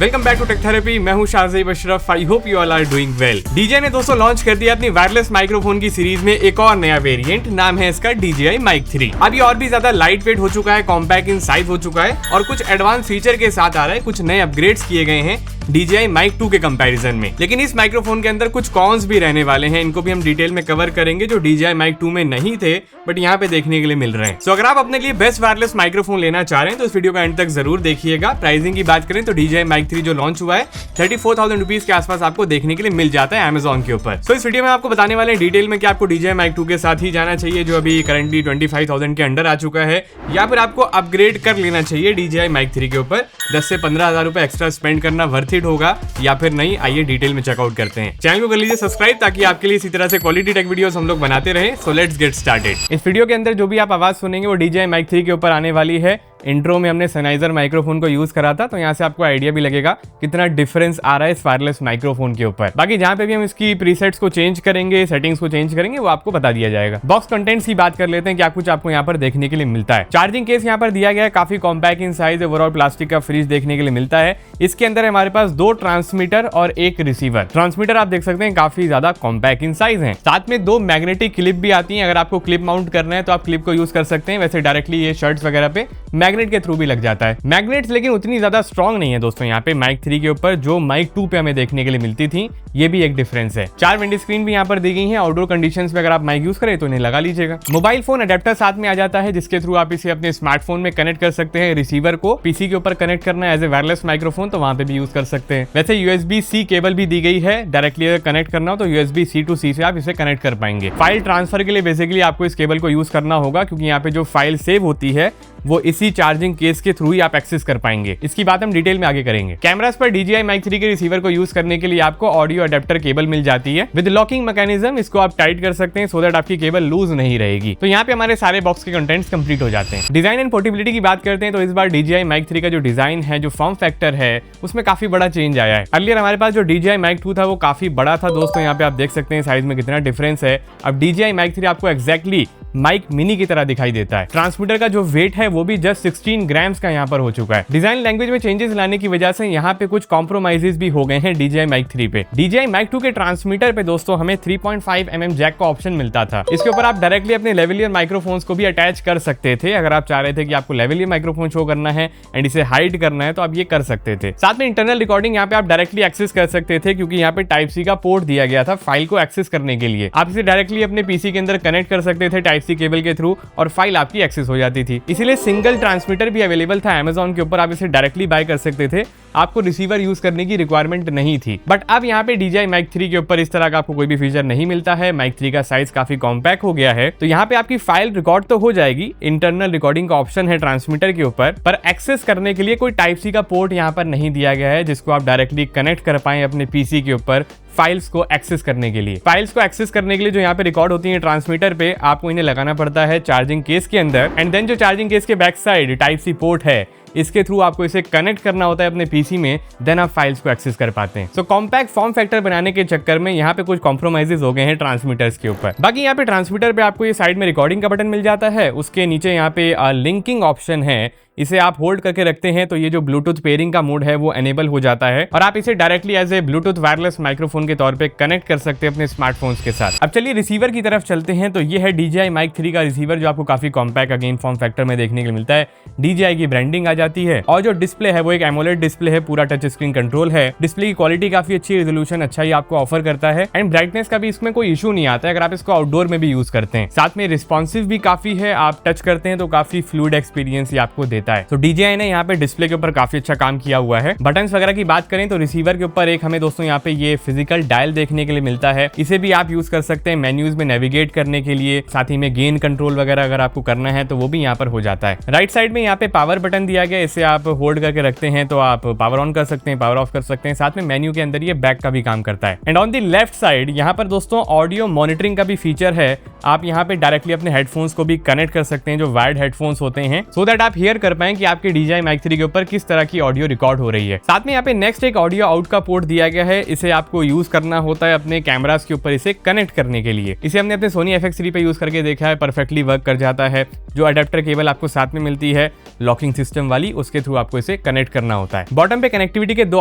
Welcome back to tech therapy. मैं हूं Shahzeb Ashraf. I hope you all are doing well. DJ ने दोस्तों launch कर दिया अपनी वायरलेस माइक्रोफोन की सीरीज में एक और नया वेरिएंट। नाम है इसका DJI Mic 3। अब ये और भी ज्यादा लाइट वेट हो चुका है, कॉम्पैक्ट इन साइज हो चुका है और कुछ एडवांस फीचर के साथ आ रहा है। कुछ नए अपग्रेड्स किए गए हैं DJI Mic 2 के कंपैरिजन में। लेकिन इस माइक्रोफोन के अंदर कुछ कॉन्स भी रहने वाले हैं, इनको भी हम डिटेल में कवर करेंगे जो DJI Mic 2 में नहीं थे बट यहाँ पे देखने के लिए मिल रहे हैं। सो अगर आप अपने लिए बेस्ट वायरलेस माइक्रोफोन लेना चाह रहे हैं तो इस वीडियो का एंड तक जरूर देखिएगा। प्राइसिंग की बात करें तो DJI Mic 3 जो लॉन्च हुआ है 34,000 रुपीज के आसपास आपको देखने के लिए मिल जाता है Amazon के ऊपर। सो इस वीडियो में आपको बताने वाले हैं डिटेल में कि आपको DJI Mic 2 के साथ ही जाना चाहिए जो अभी करंटली 25,000 के अंडर आ चुका है, या फिर आपको अपग्रेड कर लेना चाहिए DJI Mic 3 के ऊपर। 10 से 15,000 रुपए एक्स्ट्रा स्पेंड करना वर्थ इट होगा या फिर नहीं, आइए डिटेल में चेकआउट करते हैं। चैनल को कर लीजिए सब्सक्राइब ताकि आपके लिए इसी तरह से क्वालिटी टेक वीडियोस हम लोग बनाते रहे। So let's get started. इस वीडियो के अंदर जो भी आप आवाज सुनेंगे वो DJI Mic 3 के ऊपर आने वाली है। इंट्रो में हमने Sennheiser माइक्रोफोन को यूज करा था तो यहाँ से आपको आइडिया भी लगेगा कितना डिफरेंस आ रहा है इस वायरलेस माइक्रोफोन के ऊपर। बाकी जहाँ पे भी हम इसकी प्रीसेट्स को चेंज करेंगे, सेटिंग्स को चेंज करेंगे, वो आपको बता दिया जाएगा। बॉक्स कंटेंट्स की बात कर लेते हैं, क्या कुछ आपको यहाँ पर देखने के लिए मिलता है। चार्जिंग केस यहाँ पर दिया गया है, काफी compact in size, overall plastic का फ्रिज देखने के लिए मिलता है। इसके अंदर हमारे पास 2 ट्रांसमीटर और 1 रिसीवर। ट्रांसमीटर आप देख सकते हैं काफी ज्यादा कॉम्पैक्ट इन साइज है। साथ में 2 मैग्नेटिक क्लिप भी आती है। अगर आपको क्लिप माउंट करना है तो आप क्लिप को यूज कर सकते हैं। वैसे डायरेक्टली ये शर्ट्स वगैरह पे मैग्नेट के थ्रू भी लग जाता है। मैग्नेट्स लेकिन उतनी ज्यादा स्ट्रॉन्ग नहीं है दोस्तों यहाँ पे Mic 3 के ऊपर जो Mic 2 पे हमें देखने के लिए मिलती थी। ये भी एक डिफरेंस है। 4 विंड स्क्रीन भी यहाँ पर दी गई है। आउटडोर कंडीशंस में अगर आप माइक यूज करें तो इन्हें लगा लीजिएगा। मोबाइल फोन अडेप्टर साथ में आ जाता है जिसके थ्रू आप इसे अपने स्मार्टफोन में कनेक्ट कर सकते हैं। रिसीवर को पीसी के ऊपर कनेक्ट करना है एज ए वायरलेस माइक्रोफोन तो वहां पे भी यूज कर सकते हैं। वैसे USB-C केबल भी दी गई है। डायरेक्टली अगर कनेक्ट करना हो तो USB-C to C से आप इसे कनेक्ट कर पाएंगे। फाइल ट्रांसफर के लिए बेसिकली आपको इस केबल को यूज करना होगा क्योंकि यहाँ पे जो फाइल सेव होती है वो इसी चार्जिंग केस के थ्रू ही आप एक्सेस कर पाएंगे। इसकी बात हम डिटेल में आगे करेंगे। कैमरास पर DJI Mic 3 के रिसीवर को यूज करने के लिए आपको ऑडियो अडेप्टर केबल मिल जाती है विद लॉकिंग मैकेनिज्म। इसको आप टाइट कर सकते हैं सो दैट आपकी केबल लूज नहीं रहेगी। तो यहाँ पे हमारे सारे बॉक्स के कंटेंट्स कंप्लीट हो जाते हैं। डिजाइन एंड पोर्टेबिलिटी की बात करते हैं तो इस बार DJI Mic 3 का जो डिजाइन है, जो फॉर्म फैक्टर है, उसमें काफी बड़ा चेंज आया है। अर्लियर हमारे पास जो DJI Mic 2 था वो काफी बड़ा था दोस्तों। यहाँ पे आप देख सकते हैं साइज में कितना डिफरेंस है। अब DJI Mic 3 आपको एक्जैक्टली माइक मिनी की तरह दिखाई देता है। ट्रांसमीटर का जो वेट है वो भी जस्ट 16 ग्राम्स का यहाँ पर हो चुका है। डिजाइन लैंग्वेज में चेंजेस लाने की वजह से यहाँ पे कुछ कॉम्प्रोमाइजेस भी हो गए हैं DJI Mic 3 पे। DJI Mic 2 के ट्रांसमीटर पे दोस्तों हमें 3.5 mm जैक का ऑप्शन मिलता था। इसके ऊपर आप डायरेक्टली अपने लेवलियर माइक्रोफोन्स को भी अटैच कर सकते थे। अगर आप चाह रहे थे कि आपको लेवलियर माइक्रोफोन शो करना है एंड इसे हाइड करना है तो आप ये कर सकते थे। साथ में इंटरनल रिकॉर्डिंग यहाँ पे आप डायरेक्टली एक्सेस कर सकते थे क्योंकि यहाँ पे Type-C का पोर्ट दिया गया था फाइल को एक्सेस करने के लिए। आप इसे डायरेक्टली अपने पीसी के अंदर कनेक्ट कर सकते थे Type-C केबल के थ्रू और फाइल आपकी एक्सेस हो जाती थी। इसीलिए सिंगल ट्रांसमीटर भी अवेलेबल था Amazon के ऊपर। आप इसे डायरेक्टली बाय कर सकते थे, आपको रिसीवर यूज करने की रिक्वायरमेंट नहीं थी। बट अब यहाँ पे DJI Mic 3 के ऊपर इस तरह का आपको कोई भी फीचर नहीं मिलता है। Mic 3 का साइज काफी कॉम्पैक्ट हो गया है तो यहाँ पे आपकी फाइल रिकॉर्ड तो हो जाएगी। इंटरनल रिकॉर्डिंग का ऑप्शन है ट्रांसमीटर के ऊपर, पर एक्सेस करने के लिए कोई Type-C का पोर्ट यहाँ पर नहीं दिया गया है जिसको आप डायरेक्टली कनेक्ट कर पाए अपने पीसी के ऊपर फाइल्स को एक्सेस करने के लिए। फाइल्स को एक्सेस करने के लिए जो यहाँ पे रिकॉर्ड होती है ट्रांसमीटर पे, आपको इन्हें लगाना पड़ता है चार्जिंग केस के अंदर एंड देन जो चार्जिंग केस के बैक साइड Type-C पोर्ट है इसके थ्रू आपको इसे कनेक्ट करना होता है अपने पीसी में, देन आप फाइल्स को एक्सेस कर पाते हैं। सो कॉम्पैक्ट फॉर्म फैक्टर बनाने के चक्कर में यहाँ पे कुछ कॉम्प्रोमाइजेस हो गए हैं ट्रांसमीटर्स के ऊपर। बाकी यहाँ पे ट्रांसमीटर पे आपको ये साइड में रिकॉर्डिंग का बटन मिल जाता है। उसके नीचे यहाँ पे लिंकिंग ऑप्शन है, इसे आप होल्ड करके रखते हैं तो ये जो ब्लूटूथ पेयरिंग का मोड है वो एनेबल हो जाता है और आप इसे directly as a Bluetooth wireless microphone के तौर पे कनेक्ट कर सकते हैं अपने स्मार्टफोन्स के साथ। अब चलिए रिसीवर की तरफ चलते हैं। तो ये है DJI Mic 3 का रिसीवर जो आपको काफी कॉम्पैक्ट अगेन फॉर्म फैक्टर में देखने के लिए मिलता है। DJI की ब्रांडिंग आ जाती है और जो डिस्प्ले है वो एक एमोलेड डिस्प्ले है, पूरा टच स्क्रीन कंट्रोल है। डिस्प्ले की क्वालिटी काफी अच्छी, रेजोल्यूशन अच्छा ही आपको ऑफर करता है एंड ब्राइटनेस का भी इसमें कोई इशू नहीं आता है अगर आप इसको आउटडोर में भी यूज करते हैं। साथ में रिस्पॉन्सिव भी काफी है, आप टच करते हैं तो काफी फ्लूइड एक्सपीरियंस ही आपको देता है। तो DJI ने यहाँ पे डिस्प्ले के ऊपर काफी अच्छा काम किया हुआ है। बटन्स वगैरह की बात करें तो रिसीवर के ऊपर एक हमें दोस्तों यहाँ पे ये फिजिकल डायल देखने के लिए मिलता है। इसे भी आप यूज कर सकते हैं मेन्यूज में नेविगेट करने के लिए। साथ ही में गेन कंट्रोल वगैरह अगर आपको करना है तो वो भी यहाँ पर हो जाता है। राइट साइड में यहाँ पे पावर बटन दिया गया, इसे आप होल्ड करके रखते हैं तो आप पावर ऑन कर सकते हैं, पावर ऑफ कर सकते हैं। साथ में मेन्यू के अंदर ये बैक का भी काम करता है। And on the left side यहाँ पर दोस्तों ऑडियो मॉनिटरिंग का भी फीचर है। आप यहाँ पे डायरेक्टली अपने हेडफोन्स को भी कनेक्ट कर सकते हैं जो वायर्ड हेडफोन्स होते हैं, सो दैट आप हियर कर पाए कि आपके DJI Mic 3 के ऊपर किस तरह की ऑडियो रिकॉर्ड हो रही है। साथ में यहाँ पे नेक्स्ट एक ऑडियो आउट का पोर्ट दिया गया है। इसे आपको यूज करना होता है अपने कैमरास के ऊपर इसे कनेक्ट करने के लिए। इसे हमने अपने Sony FX3 पे यूज करके देखा है, परफेक्टली वर्क कर जाता है। जो अडेप्टर केबल आपको साथ में मिलती है लॉकिंग सिस्टम वाली, उसके थ्रू आपको इसे कनेक्ट करना होता है। बॉटम पे कनेक्टिविटी के दो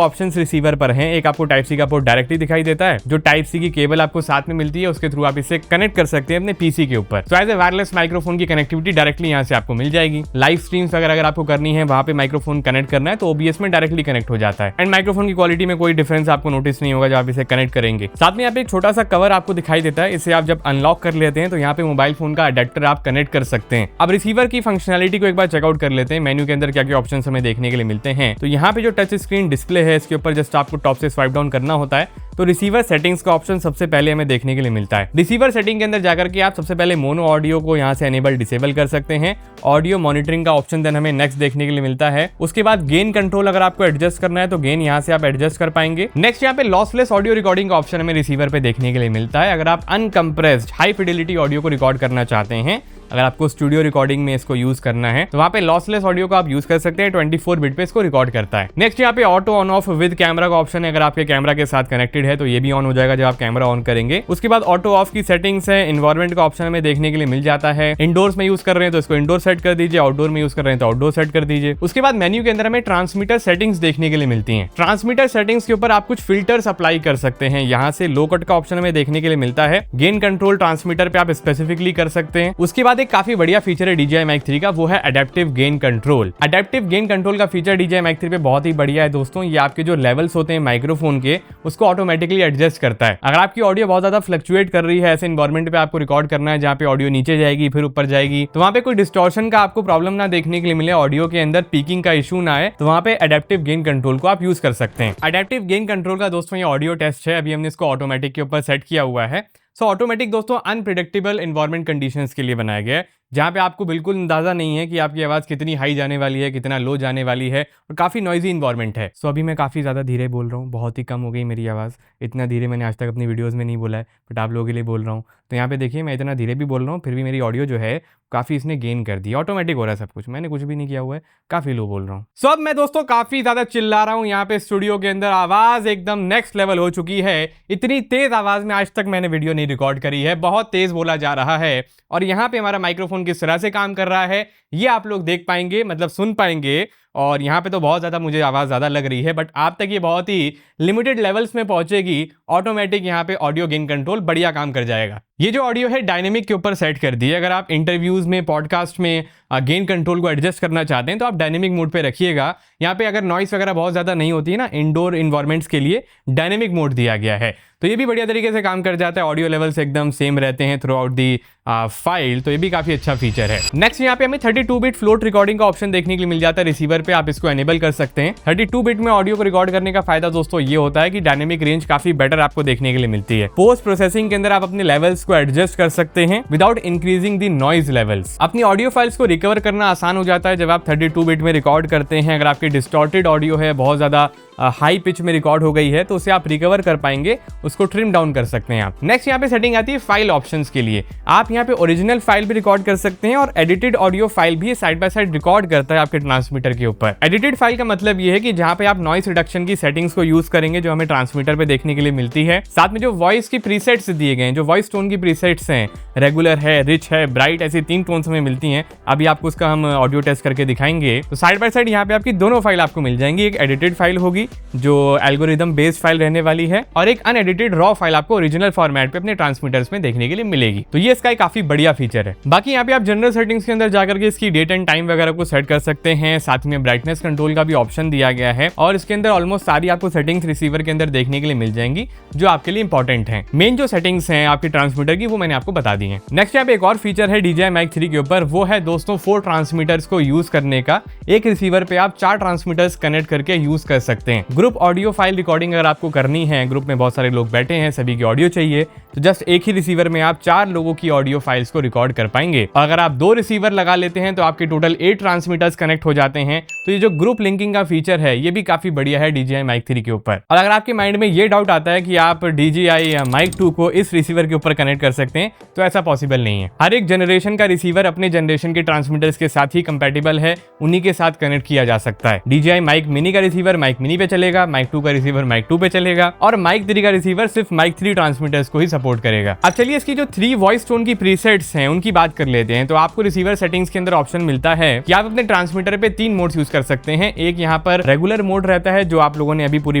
ऑप्शंस रिसीवर पर हैं। एक आपको टाइप सी का पोर्ट डायरेक्टली दिखाई देता है, जो टाइप सी की केबल आपको साथ में मिलती है, उसके थ्रू आप इसे कनेक्ट कर सकते हैं अपने पीसी के ऊपर। तो एज ए वायरलेस माइक्रोफोन की कनेक्टिविटी डायरेक्टली यहाँ से आपको मिल जाएगी। लाइव स्ट्रीम्स अगर आपको करनी है, वहां पे माइक्रोफोन कनेक्ट करना है तो OBS में डायरेक्टली कनेक्ट हो जाता है। एंड माइक्रोफोन की क्वालिटी में कोई डिफरेंस आपको नोटिस नहीं होगा जब आप इसे कनेक्ट करेंगे। साथ में यहाँ पे एक छोटा सा कवर आपको दिखाई देता है। इसे आप जब अनलॉक कर लेते हैं तो यहाँ पे मोबाइल फोन का अडेप्टर आप कनेक्ट कर सकते हैं। अब रिसीवर की फंक्शनैलिटी को एक बार चेकआउट कर लेते हैं। मेन्यू के अंदर क्या क्या ऑप्शंस हमें देखने के लिए मिलते हैं। तो यहाँ पे जो टच स्क्रीन डिस्प्ले है, इसके ऊपर जस्ट आपको टॉप से स्वाइप डाउन करना होता है तो रिसीवर सेटिंग्स का ऑप्शन सबसे पहले हमें देखने के लिए मिलता है। रिसीवर सेटिंग के अंदर जाकर के आप सबसे पहले मोनो ऑडियो को यहाँ से एनेबल डिसेबल कर सकते हैं। ऑडियो मॉनिटरिंग का ऑप्शन देन हमें नेक्स्ट देखने के लिए मिलता है। उसके बाद गेन कंट्रोल अगर आपको एडजस्ट करना है तो गेन यहाँ से आप एडजस्ट कर पाएंगे। नेक्स्ट यहाँ पे लॉसलेस ऑडियो रिकॉर्डिंग का ऑप्शन हमें रिसीवर पे देखने के लिए मिलता है। अगर आप अनकम्प्रेस्ड हाई फिडेलिटी ऑडियो को रिकॉर्ड करना चाहते हैं, अगर आपको स्टूडियो रिकॉर्डिंग में इसको यूज करना है तो वहाँ पे लॉसलेस ऑडियो को आप यूज कर सकते हैं। 24 बिट पे इसको रिकॉर्ड करता है। नेक्स्ट यहाँ पे auto on off with camera का ऑप्शन है। अगर आपके कैमरा के साथ कनेक्टेड है तो ये भी ऑन हो जाएगा जब आप कैमरा ऑन करेंगे। उसके बाद ऑटो ऑफ की सेटिंग्स है। इन्वायरमेंट का ऑप्शन हमें देखने के लिए मिल जाता है। इंडोर्स में यूज कर रहे हैं तो इसको इंडोर सेट कर दीजिए, आउटडोर में यूज कर रहे हैं तो आउटडोर सेट कर दीजिए। उसके बाद मेन्यू के अंदर हमें ट्रांसमीटर सेटिंग्स देखने के लिए मिलती है। ट्रांसमीटर सेटिंग्स के ऊपर आप कुछ फिल्टर्स अप्लाई कर सकते हैं। यहाँ से लो कट का ऑप्शन हमें देखने के लिए मिलता है। गेन कंट्रोल ट्रांसमीटर पे आप स्पेसिफिकली कर सकते हैं। उसके बाद एक काफी बढ़िया फीचर है DJI Mic 3 का, वो है adaptive gain control. Adaptive gain control का फीचर DJI Mic 3 पे बहुत ही बढ़िया है दोस्तों। ये आपके जो लेवल्स होते हैं माइक्रोफोन के, उसको ऑटोमेटिकली एडजस्ट करता है। अगर आपकी ऑडियो बहुत ज्यादा फ्लक्चुएट कर रही है, ऐसे एनवायरमेंट पे आपको रिकॉर्ड करना है जहाँ पे ऑडियो नीचे जाएगी फिर ऊपर जाएगी, तो वहाँ पे कोई डिस्टॉर्शन का आपको प्रॉब्लम ना देखने के लिए मिले, ऑडियो के अंदर पीकिंग का इशू ना आए, तो वहाँ पे एडेप्टिव गेन कंट्रोल को आप यूज कर सकते हैं। एडेप्टिव गेन कंट्रोल का दोस्तों ये ऑडियो टेस्ट है। अभी हमने इसको ऑटोमेटिक के ऊपर सेट किया हुआ है। ऑटोमेटिक दोस्तों अनप्रिडिक्टेबल एनवायरमेंट कंडीशंस के लिए बनाया गया है, जहाँ पे आपको बिल्कुल अंदाजा नहीं है कि आपकी आवाज़ कितनी हाई जाने वाली है, कितना लो जाने वाली है, और काफ़ी नॉइजी इन्वायरमेंट है। अभी मैं काफ़ी ज़्यादा धीरे बोल रहा हूँ, बहुत ही कम हो गई मेरी आवाज़। इतना धीरे मैंने आज तक अपनी वीडियोज़ में नहीं बोला है, बट आप लोगों के लिए बोल रहा हूँ। तो यहाँ पे देखिए मैं इतना धीरे भी बोल रहा हूँ, फिर भी मेरी ऑडियो जो है काफ़ी इसने गेन कर दी। ऑटोमेटिक हो रहा है सब कुछ, मैंने कुछ भी नहीं किया हुआ है, काफ़ी लो बोल रहा हूँ। अब मैं दोस्तों काफ़ी ज़्यादा चिल्ला रहा हूँ यहाँ पे स्टूडियो के अंदर, आवाज़ एकदम नेक्स्ट लेवल हो चुकी है। इतनी तेज़ आवाज़ में आज तक मैंने वीडियो नहीं रिकॉर्ड करी है, बहुत तेज़ बोला जा रहा है। और यहाँ पे हमारा माइक्रोफोन किस तरह से काम कर रहा है ये आप लोग देख पाएंगे, मतलब सुन पाएंगे। और यहाँ पे तो बहुत ज़्यादा मुझे आवाज़ ज़्यादा लग रही है, बट आप तक ये बहुत ही लिमिटेड लेवल्स में पहुंचेगी। ऑटोमेटिक यहाँ पे ऑडियो गेन कंट्रोल बढ़िया काम कर जाएगा। ये जो ऑडियो है डायनेमिक के ऊपर सेट कर दी है। अगर आप इंटरव्यूज़ में, पॉडकास्ट में गेन कंट्रोल को एडजस्ट करना चाहते हैं तो आप डायनेमिक मोड पे रखिएगा। यहाँ पे अगर नॉइस वगैरह बहुत ज़्यादा नहीं होती है ना, इंडोर इन्वायरमेंट्स के लिए डायनेमिक मोड दिया गया है, तो ये भी बढ़िया तरीके से काम कर जाता है। ऑडियो लेवल्स एकदम सेम रहते हैं थ्रू आउट दी फाइल, तो ये भी काफ़ी अच्छा फीचर है। नेक्स्ट यहाँ पे हमें 32 बिट फ्लोट रिकॉर्डिंग का ऑप्शन देखने के लिए मिल जाता है रिसीवर पे, आप इसको एनेबल कर सकते हैं। 32 बिट में ऑडियो को रिकॉर्ड करने का फायदा दोस्तों ये होता है कि डायनेमिक रेंज काफी बेटर आपको देखने के लिए मिलती है। पोस्ट प्रोसेसिंग के अंदर आप अपने लेवल्स को एडजस्ट कर सकते हैं without increasing the noise levels. अपनी ऑडियो फाइल्स को रिकवर करना आसान हो जाता है जब आप 32 बिट में रिकॉर्ड करते हैं। अगर आपकी डिस्टॉर्टेड ऑडियो है, बहुत ज्यादा हाई पिच में रिकॉर्ड हो गई है, तो उसे आप रिकवर कर पाएंगे, उसको ट्रिम डाउन कर सकते हैं आप। नेक्स्ट यहाँ पे सेटिंग आती है फाइल ऑप्शंस के लिए। आप यहाँ पे ओरिजिनल फाइल भी रिकॉर्ड कर सकते हैं और एडिटेड ऑडियो फाइल भी साइड बाय साइड रिकॉर्ड करता है आपके ट्रांसमीटर के ऊपर। एडिटेड फाइल का मतलब ये है कि जहाँ पे आप नॉइस रिडक्शन की सेटिंग्स को यूज करेंगे जो हमें ट्रांसमीटर पे देखने के लिए मिलती है। साथ में जो वॉइस की प्रीसेट्स दिए गए हैं, जो वॉइस टोन की प्रीसेट्स हैं, रेगुलर है, रिच है, ब्राइट, ऐसी 3 टोन्स हमें मिलती हैं। अभी आपको उसका हम ऑडियो टेस्ट करके दिखाएंगे। तो साइड बाय साइड यहाँ पे आपकी दोनों फाइल आपको मिल जाएंगी। एक एडिटेड फाइल होगी जो एल्गोरिदम बेस्ड फाइल रहने वाली है, और एक अनएडिटेड रॉ फाइल आपको ओरिजिनल फॉर्मेट पे अपने ट्रांसमीटर्स में देखने के लिए मिलेगी। तो ये इसका काफी बढ़िया फीचर है। बाकी यहाँ पे आप जनरल सेटिंग्स के अंदर जाकर के इसकी डेट एंड टाइम वगैरह को सेट कर सकते हैं। साथ में ब्राइटनेस कंट्रोल का भी ऑप्शन दिया गया है, और इसके अंदर ऑलमोस्ट सारी आपको सेटिंग्स रिसीवर के अंदर देखने के लिए मिल जाएंगी जो आपके लिए इंपॉर्टेंट है। मेन जो सेटिंग्स हैं आपके ट्रांसमीटर की वो मैंने आपको बता दी है। नेक्स्ट यहाँ पे एक और फीचर है DJI Mic 3 के ऊपर, वो है दोस्तों 4 ट्रांसमीटर्स को यूज करने का। एक रिसीवर पे आप 4 ट्रांसमीटर्स कनेक्ट करके यूज कर सकते हैं। ग्रुप ऑडियो फाइल रिकॉर्डिंग अगर आपको करनी है, ग्रुप में बहुत सारे लोग बैठे हैं, सभी की ऑडियो चाहिए, तो जस्ट एक ही रिसीवर में आप 4 लोगों की ऑडियो फाइल्स को रिकॉर्ड कर पाएंगे। और अगर आप 2 रिसीवर लगा लेते हैं तो आपके टोटल 8 ट्रांसमीटर्स कनेक्ट हो जाते हैं। तो ये जो ग्रुप लिंकिंग का फीचर है ये भी काफी बढ़िया है DJI Mic 3 के ऊपर। और अगर आपके माइंड में ये डाउट आता है कि आप DJI Mic 2 को इस रिसीवर के ऊपर कनेक्ट कर सकते हैं, तो ऐसा पॉसिबल नहीं है। हर एक जनरेशन का रिसीवर अपने जनरेशन के ट्रांसमीटर्स के साथ ही कंपैटिबल है, उन्हीं के साथ कनेक्ट किया जा सकता है। DJI Mic Mini का रिसीवर Mic Mini पे चलेगा, Mic 2 का रिसीवर Mic 2 पे चलेगा और Mic 3 का रिसीवर सिर्फ Mic 3 ट्रांसमीटर्स को ही सपोर्ट करेगा। अब चलिए इसकी जो 3 वॉइस टोन की प्रीसेट्स हैं उनकी बात कर लेते हैं। तो आपको रिसीवर सेटिंग्स के अंदर ऑप्शन मिलता है कि आप अपने ट्रांसमीटर पे 3 मोड्स यूज कर सकते हैं। एक यहाँ पर रेगुलर मोड रहता है, जो आप लोगों ने अभी पूरी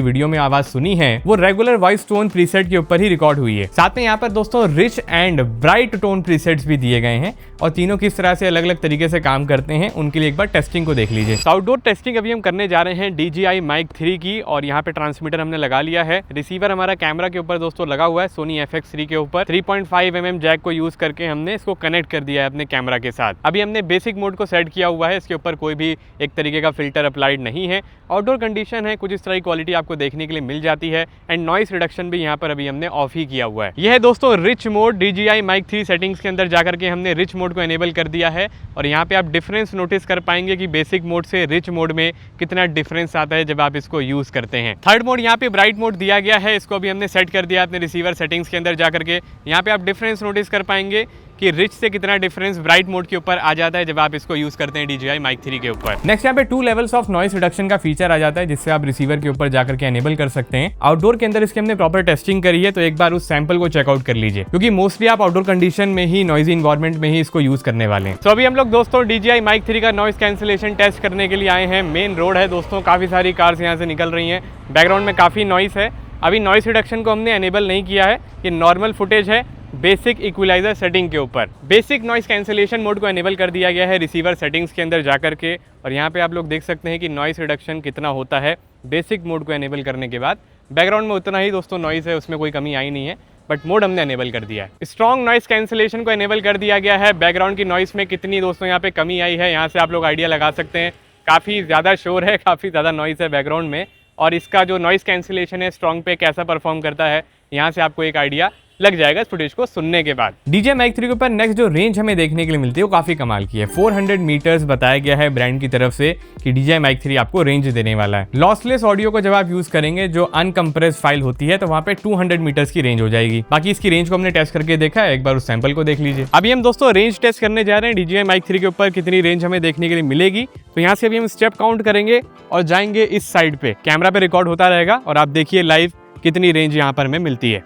वीडियो में आवाज सुनी है वो रेगुलर वॉइस टोन प्रीसेट के ऊपर ही रिकॉर्ड हुई है। साथ में यहाँ पर दोस्तों rich and bright tone presets भी दिए गए हैं और तीनों किस तरह से अलग अलग तरीके से काम करते हैं उनके लिए एक बार टेस्टिंग को देख लीजिए। आउटडोर टेस्टिंग अभी हम करने जा रहे हैं DJI Mic 3 की और यहाँ पे ट्रांसमीटर हमने लगा लिया है। रिसीवर हमारा कैमरा के ऊपर दोस्तों लगा हुआ है Sony FX3 के ऊपर। 3.5 mm जैक को यूज करके हमने इसको कनेक्ट कर दिया है अपने कैमरा के साथ। अभी हमने बेसिक मोड को सेट किया हुआ है, इसके ऊपर कोई भी एक तरीके का फिल्टर अप्लाइड नहीं है। आउटडोर कंडीशन है, कुछ इस तरह की क्वालिटी आपको देखने के लिए मिल जाती है एंड नॉइस रिडक्शन भी यहाँ पर अभी हमने ऑफ ही किया हुआ है। यह है दोस्तों rich mode. DJI Mic 3 settings के अंदर जाकर के हमने रिच मोड को एनेबल कर दिया है और यहाँ पे आप डिफरेंस नोटिस कर पाएंगे कि बेसिक मोड से रिच मोड में कितना डिफरेंस आता है जब आप इसको यूज करते हैं। थर्ड मोड यहाँ पे ब्राइट मोड दिया गया है, इसको अभी हमने सेट कर दिया अपने रिसीवर सेटिंग्स के अंदर जाकर के। यहाँ पे आप डिफरेंस नोटिस कर पाएंगे कि रिच से कितना डिफरेंस ब्राइट मोड के ऊपर आ जाता है जब आप इसको यूज करते हैं DJI Mic 3 के ऊपर। नेक्स्ट यहाँ पे 2 लेवल्स ऑफ नॉइस रिडक्शन का फीचर आ जाता है, जिससे आप रिसीवर के ऊपर जाकर के एनेबल कर सकते हैं। आउटडोर के अंदर इसके हमने प्रॉपर टेस्टिंग करी है, तो एक बार उस सैंपल को चेकआउट कर लीजिए, क्योंकि मोस्टली आप आउटडोर कंडीशन में ही नॉइजी इन्वायरमेंट में ही इसको यूज करने वाले हैं। तो अभी हम लोग दोस्तों DJI Mic 3 का नॉइस कैंसिलेशन टेस्ट करने के लिए आए हैं। मेन रोड है दोस्तों, काफी सारी कार्स यहाँ से निकल रही हैं, बैकग्राउंड में काफी नॉइस है। अभी नॉइस रिडक्शन को हमने एनेबल नहीं किया है, ये नॉर्मल फुटेज है बेसिक इक्वलाइजर सेटिंग के ऊपर। बेसिक नॉइस कैंसिलेशन मोड को एनेबल कर दिया गया है रिसीवर सेटिंग्स के अंदर जाकर के और यहाँ पे आप लोग देख सकते हैं कि नॉइस रिडक्शन कितना होता है बेसिक मोड को एनेबल करने के बाद। बैकग्राउंड में उतना ही दोस्तों नॉइस है, उसमें कोई कमी आई नहीं है, बट मोड हमने एनेबल कर दिया है। स्ट्रॉन्ग नॉइस कैंसिलेशन को एनेबल कर दिया गया है। बैकग्राउंड की नॉइस में कितनी दोस्तों यहाँ पे कमी आई है, यहाँ से आप लोग आइडिया लगा सकते हैं। काफ़ी ज़्यादा शोर है, काफ़ी ज़्यादा नॉइस है बैकग्राउंड में और इसका जो नॉइस कैंसिलेशन है स्ट्रॉन्ग पे कैसा परफॉर्म करता है, यहाँ से आपको एक आइडिया लग जाएगा इस फुटेज को सुनने के बाद। DJI Mic 3 के ऊपर नेक्स्ट जो रेंज हमें देखने के लिए मिलती है वो काफी कमाल की है। 400 मीटर्स बताया गया है ब्रांड की तरफ से कि DJI Mic 3 आपको रेंज देने वाला है। लॉसलेस ऑडियो को जब आप यूज करेंगे, जो अनकम्प्रेस्ड फाइल होती है, तो वहाँ पे 200 मीटर्स की रेंज हो जाएगी। बाकी इसकी रेंज को हमने टेस्ट करके देखा है, एक बार उस सैंपल को देख लीजिए। अभी हम दोस्तों रेंज टेस्ट करने जा रहे हैं DJI Mic 3 के ऊपर कितनी रेंज हमें देखने के लिए मिलेगी। तो यहाँ से अभी हम स्टेप काउंट करेंगे और जाएंगे इस साइड पे, कैमरा पे रिकॉर्ड होता रहेगा और आप देखिए लाइव कितनी रेंज यहाँ पर हमें मिलती है।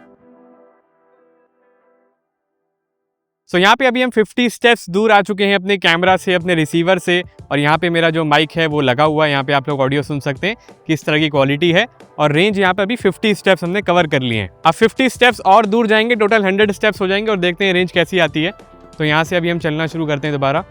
सो यहाँ पे अभी हम 50 स्टेप्स दूर आ चुके हैं अपने कैमरा से, अपने रिसीवर से और यहाँ पे मेरा जो माइक है वो लगा हुआ है। यहाँ पे आप लोग ऑडियो सुन सकते हैं किस तरह की क्वालिटी है और रेंज यहाँ पे अभी 50 स्टेप्स हमने कवर कर लिए हैं। अब 50 स्टेप्स और दूर जाएंगे, टोटल 100 स्टेप्स हो जाएंगे और देखते हैं रेंज कैसी आती है। तो यहाँ से अभी हम चलना शुरू करते हैं दोबारा।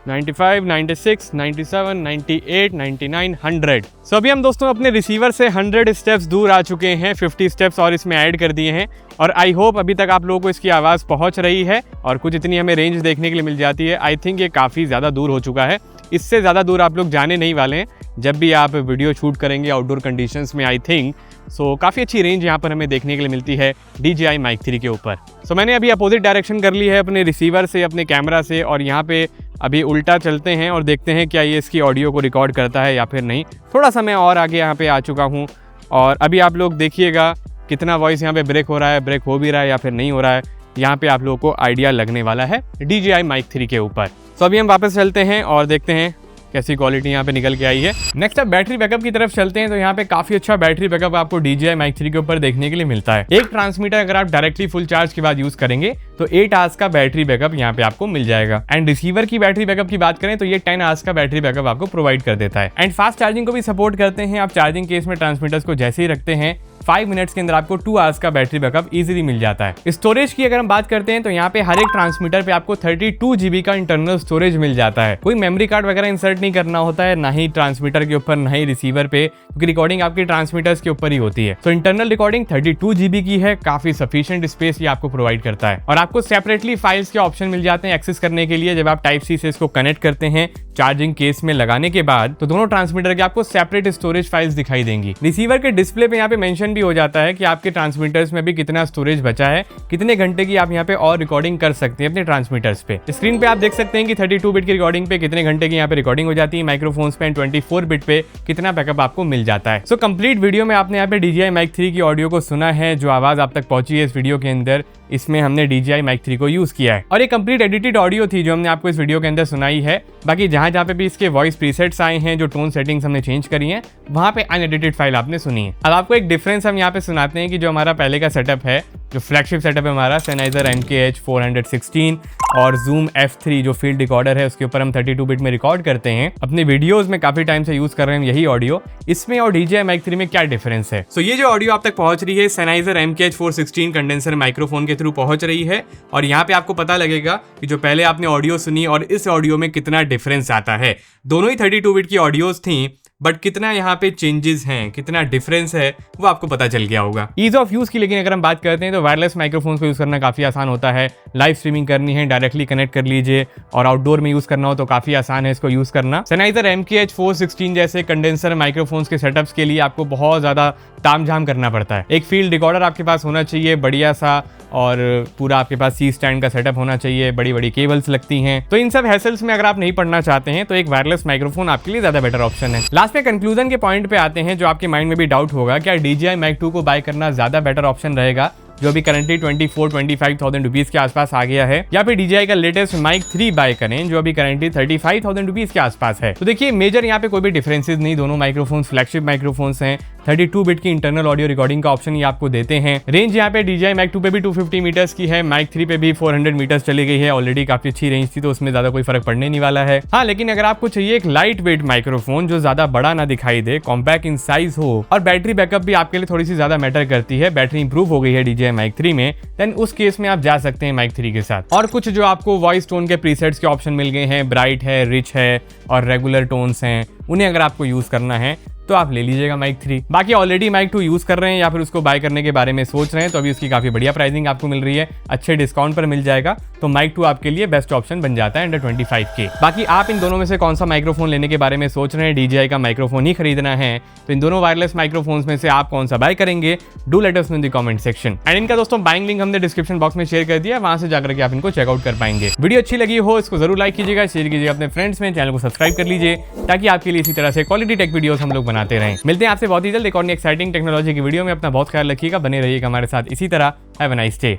95, 96, 97, 98, 99, 100। सो अभी हम दोस्तों अपने रिसीवर से 100 स्टेप्स दूर आ चुके हैं। 50 स्टेप्स और इसमें ऐड कर दिए हैं और आई होप अभी तक आप लोगों को इसकी आवाज़ पहुंच रही है और कुछ इतनी हमें रेंज देखने के लिए मिल जाती है। आई थिंक ये काफ़ी ज़्यादा दूर हो चुका है, इससे ज़्यादा दूर आप लोग जाने नहीं वाले हैं जब भी आप वीडियो शूट करेंगे आउटडोर कंडीशंस में। आई थिंक सो काफ़ी अच्छी रेंज यहाँ पर हमें देखने के लिए मिलती है DJI Mic 3 के ऊपर। सो मैंने अभी अपोजिट डायरेक्शन कर ली है अपने रिसीवर से, अपने कैमरा से और यहाँ पे अभी उल्टा चलते हैं और देखते हैं क्या ये इसकी ऑडियो को रिकॉर्ड करता है या फिर नहीं। थोड़ा सा मैं और आगे यहाँ पे आ चुका हूँ और अभी आप लोग देखिएगा कितना वॉइस यहाँ पे ब्रेक हो रहा है, ब्रेक हो भी रहा है या फिर नहीं हो रहा है। यहाँ पे आप लोगों को आइडिया लगने वाला है DJI Mic 3 के ऊपर। तो अभी हम वापस चलते हैं और देखते हैं कैसी क्वालिटी यहाँ पे निकल के आई है। नेक्स्ट अब बैटरी बैकअप की तरफ चलते हैं। तो यहाँ पे काफी अच्छा बैटरी बैकअप आपको DJI Mic 3 के ऊपर देखने के लिए मिलता है। एक ट्रांसमीटर अगर आप डायरेक्टली फुल चार्ज के बाद यूज करेंगे तो 8 आवर्स का बैटरी बैकअप यहाँ पे आपको मिल जाएगा। एंड रिसीवर की बैटरी बैकअप की बात करें तो ये 10 आवर्स का बैटरी बैकअप आपको प्रोवाइड कर देता है। एंड फास्ट चार्जिंग को भी सपोर्ट करते हैं। आप चार्जिंग केस में ट्रांसमीटर्स को जैसे ही रखते हैं 5 मिनट्स के अंदर आपको 2 आवर्स का बैटरी बैकअप इजीली मिल जाता है। स्टोरेज की अगर हम बात करते हैं तो यहाँ पे हर एक ट्रांसमीटर पे आपको 32 GB का इंटरनल स्टोरेज मिल जाता है। कोई मेमोरी कार्ड वगैरह इंसर्ट नहीं करना होता है, ना ही ट्रांसमीटर के ऊपर, ना ही रिसीवर पे, क्योंकि रिकॉर्डिंग आपकी ट्रांसमीटर्स के ऊपर ही होती है। तो इंटरनल रिकॉर्डिंग 32 GB की है, काफी सफिशिएंट स्पेस ये आपको प्रोवाइड करता है। और आपको सेपरेटली फाइल्स के ऑप्शन मिल जाते हैं एक्सेस करने के लिए। जब आप टाइप सी से इसको कनेक्ट करते हैं चार्जिंग केस में लगाने के बाद, तो दोनों ट्रांसमीटर के आपको सेपरेट स्टोरेज फाइल्स दिखाई देंगी। रिसीवर के डिस्प्ले पे यहाँ पे मेंशन भी हो जाता है कि आपके ट्रांसमीटर्स में भी कितना स्टोरेज बचा है, कितने घंटे की आप यहाँ पे और रिकॉर्डिंग कर सकते हैं अपने ट्रांसमीटर्स पे। स्क्रीन पे आप देख सकते हैं कि 32 बिट की रिकॉर्डिंग पे कितने घंटे की यहाँ पे रिकॉर्डिंग हो जाती है, माइक्रोफोन्स पे 24 बिट पे कितना बैकअप आपको मिल जाता है। सो कंप्लीट वीडियो में आपने यहाँ पे DJI Mic 3 की ऑडियो को सुना है, जो आवाज आप तक पहुंची है इस वीडियो के अंदर, इसमें हमने DJI Mic 3 को यूज किया है। और ये कंप्लीट एडिटेड ऑडियो थी जो हमने आपको इस वीडियो के अंदर सुनाई है। बाकी जहां पे भी इसके वॉइस प्रीसेट्स आए हैं, जो टोन सेटिंग्स हमने चेंज करी हैं, वहां पे अनएडिटेड फाइल आपने सुनी है। अब आपको एक डिफरेंस हम यहाँ पे सुनाते हैं कि जो हमारा पहले का सेटअप है, जो फ्लैगशिप सेटअप है हमारा Sennheiser MKH416 और Zoom F3 जो फील्ड रिकॉर्डर है, उसके ऊपर हम 32 बिट में रिकॉर्ड करते हैं अपने वीडियोस में, काफी टाइम से यूज कर रहे हैं यही ऑडियो। इसमें और DJI Mic 3 में क्या डिफरेंस है? सो ये जो ऑडियो आप तक पहुंच रही है Sennheiser MKH416 कंडेंसर माइक्रोफोन के थ्रू पहुंच रही है, और यहाँ पे आपको पता लगेगा कि जो पहले आपने ऑडियो सुनी और इस ऑडियो में कितना डिफरेंस आता है। दोनों ही 32 बिट की ऑडियोज थी, बट कितना यहाँ पे चेंजेस हैं, कितना डिफरेंस है, वो आपको पता चल गया होगा। ईज ऑफ यूज की लेकिन अगर हम बात करते हैं तो वायरलेस माइक्रोफोन्स को यूज करना काफी आसान होता है। लाइव स्ट्रीमिंग करनी है, डायरेक्टली कनेक्ट कर लीजिए, और आउटडोर में यूज करना हो तो काफी आसान है इसको यूज करना। Sennheiser MKH416 जैसे कंडेंसर माइक्रोफोन्स के सेटअप्स के लिए आपको बहुत ज्यादा तामझाम करना पड़ता है। एक फील्ड रिकॉर्डर आपके पास होना चाहिए बढ़िया सा, और पूरा आपके पास सी स्टैंड का सेटअप होना चाहिए, बड़ी बड़ी केबल्स लगती हैं। तो इन सब हैसल्स में अगर आप नहीं पड़ना चाहते हैं तो एक वायरलेस माइक्रोफोन आपके लिए ज्यादा बेटर ऑप्शन है। लास्ट में कंक्लूजन के पॉइंट पे आते हैं, जो आपके माइंड में भी डाउट होगा, क्या DJI Mic 2 को बाय करना ज्यादा बेटर ऑप्शन रहेगा, जो अभी करंटली 24-25,000 रुपीज के आसपास आ गया है, या फिर DJI का लेटेस्ट Mic 3 बाय करें जो अभी करंटली 35,000 रुपीज के आसपास है? तो देखिए मेजर यहाँ पे कोई भी डिफरेंसेस नहीं, दोनों माइक्रोफोन्स फ्लैगशिप माइक्रोफोन्स हैं। 32 बिट की इंटरनल ऑडियो रिकॉर्डिंग का ऑप्शन ये आपको देते हैं। रेंज यहाँ पे DJI Mic 2 पे भी 250 मीटर्स की है, Mic 3 पे भी 400 मीटर्स चली गई है। ऑलरेडी काफी अच्छी रेंज थी, तो उसमें ज्यादा कोई फर्क पड़ने नहीं वाला है। हाँ, लेकिन अगर आपको चाहिए एक लाइट वेट माइक्रोफोन जो ज्यादा बड़ा ना दिखाई दे, कॉम्पैक्ट इन साइज हो, और बैटरी बैकअप भी आपके लिए थोड़ी सी ज्यादा मैटर करती है, बैटरी इंप्रूव हो गई है DJI Mic 3 में, देन उस केस में आप जा सकते हैं Mic 3 के साथ। और कुछ जो आपको वॉइस टोन के प्रीसेट्स के ऑप्शन मिल गए हैं, ब्राइट है, रिच है और रेगुलर टोन्स हैं, उन्हें अगर आपको यूज करना है तो आप ले लीजिएगा Mic 3। बाकी ऑलरेडी Mic 2 यूज कर रहे हैं या फिर उसको बाय करने के बारे में सोच रहे हैं, तो अभी उसकी काफी बढ़िया प्राइसिंग आपको मिल रही है, अच्छे डिस्काउंट पर मिल जाएगा, तो Mic 2 आपके लिए बेस्ट ऑप्शन बन जाता है अंडर 25K। बाकी आप इन दोनों में से कौन सा माइक्रोफोन लेने के बारे में सोच रहे हैं, DJI का माइक्रोफोन ही खरीदना है, तो इन दोनों वायरलेस माइक्रोफोन्स में से आप कौन सा बाय करेंगे? Do let us know in the comment section. And इनका दोस्तों बाइंग लिंक हमने डिस्क्रिप्शन बॉक्स में शेयर कर दिया, वहां से जाकर के आप इनको चेकआउट कर पाएंगे। वीडियो अच्छी लगी हो इसको जरूर लाइक कीजिएगा, शेयर कीजिएगा अपने फ्रेंड्स में, चैनल को सब्सक्राइब कर लीजिए, ताकि आपके लिए इसी तरह से क्वालिटी टेक वीडियोस हम लोग बनाते रहें। मिलते हैं आपसे बहुत ही जल्द एक और एक्साइटिंग टेक्नोलॉजी की वीडियो में। अपना बहुत ख्याल रखिएगा, बने रहिएगा हमारे साथ इसी तरह। Have a nice day.